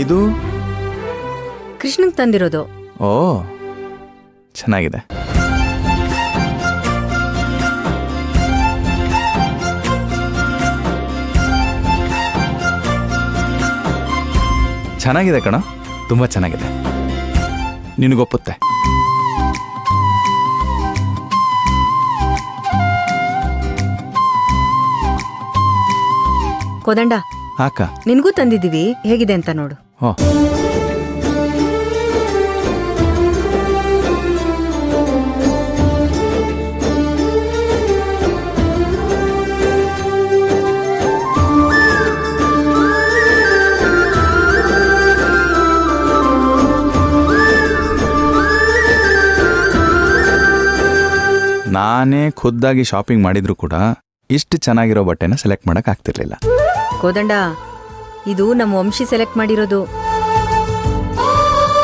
ಇದು ಕೃಷ್ಣಂಗ್ ತಂದಿರೋದು. ಓ ಚೆನ್ನಾಗಿದೆ. ಚೆನ್ನಾಗಿದೆ ಕಣ, ತುಂಬ ಚೆನ್ನಾಗಿದೆ. ನಿನಗೊಪ್ಪುತ್ತೆ. ಕೋದಂಡ, ಹಾಕ. ನಿನ್ಗೂ ತಂದಿದ್ದೀವಿ, ಹೇಗಿದೆ ಅಂತ ನೋಡು. ಓ ನಾನೇ ಖುದ್ದಾಗಿ ಶಾಪಿಂಗ್ ಮಾಡಿದ್ರು ಕೂಡ ಇಷ್ಟು ಚೆನ್ನಾಗಿರೋ ಬಟ್ಟೆನ ಸೆಲೆಕ್ಟ್ ಮಾಡಕ್ ಆಗ್ತಿರ್ಲಿಲ್ಲ. ಕೋದಂಡ, ಇದು ನಮ್ಮ ವಂಶಿ ಸೆಲೆಕ್ಟ್ ಮಾಡಿರೋದು.